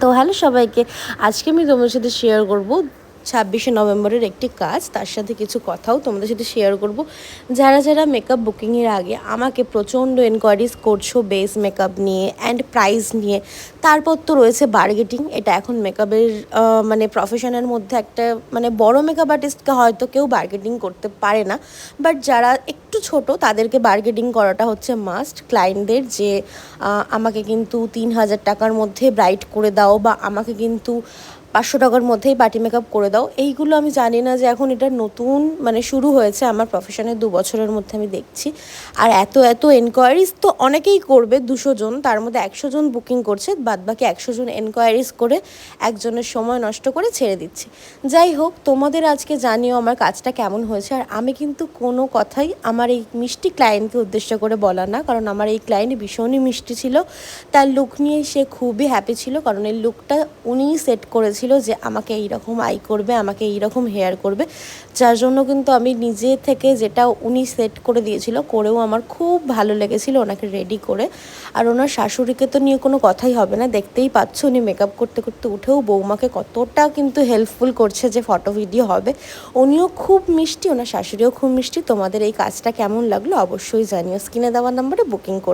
তো হ্যালো সবাইকে, আজকে আমি তোমাদের সাথে শেয়ার করব 26শে নভেম্বরের একটি কাজ, তার সাথে কিছু কথাও তোমাদের সাথে শেয়ার করব। যারা যারা মেকআপ বুকিংয়ের আগে আমাকে প্রচণ্ড এনকোয়ারিজ করছো বেস মেকআপ নিয়ে অ্যান্ড প্রাইস নিয়ে, তারপর তো রয়েছে বার্গেটিং। এটা এখন মেকআপের মানে প্রফেশনের মধ্যে একটা মানে বড় মেকআপ আর্টিস্টকে হয়তো কেউ বার্গেটিং করতে পারে না, বাট যারা একটু ছোট তাদেরকে বার্গেটিং করাটা হচ্ছে মাস্ট। ক্লায়েন্টদের যে আমাকে কিন্তু 3,000 টাকার মধ্যে ব্রাইট করে দাও বা আমাকে কিন্তু 500 টাকার মধ্যেই পার্টি মেকআপ করে দাও, এইগুলো আমি জানি না যে এখন এটা নতুন মানে শুরু হয়েছে আমার প্রফেশনে 2 বছরের মধ্যে আমি দেখছি। আর এত এত এনকোয়ারিজ তো অনেকেই করবে, 200 জন, তার মধ্যে 100 জন বুকিং করছে, বাদবাকি 100 জন এনকোয়ারিজ করে একজনের সময় নষ্ট করে ছেড়ে দিচ্ছে। যাই হোক, তোমাদের আজকে জানিও আমার কাজটা কেমন হয়েছে। আর আমি কিন্তু কোনো কথাই আমার এই মিষ্টি ক্লায়েন্টকে উদ্দেশ্য করে বলা না, কারণ আমার এই ক্লায়েন্ট ভীষণই মিষ্টি ছিল। তার লুক নিয়ে সে খুবই হ্যাপি ছিল, কারণ এই লুকটা উনিই সেট করেছিল যে আমাকে এইরকম আই করবে, আমাকে এইরকম হেয়ার করবে, যার জন্য কিন্তু আমি নিজে থেকে যেটা উনি সেট করে দিয়েছিল করেও আমার খুব ভালো লেগেছিল ওনাকে রেডি করে। আর ওনার শাশুড়িকে তো নিয়ে কোনো কথাই হবে না, দেখতেই পাচ্ছ উনি মেকআপ করতে করতে উঠেও বৌমাকে কতটা কিন্তু হেল্পফুল করছে যে ফটো ভিডিও হবে। উনিও খুব মিষ্টি, ওনার শাশুড়িও খুব মিষ্টি। তোমাদের এই কাজটা কেমন লাগলো অবশ্যই জানিও, স্ক্রিনে দেওয়া নাম্বারে বুকিং করে।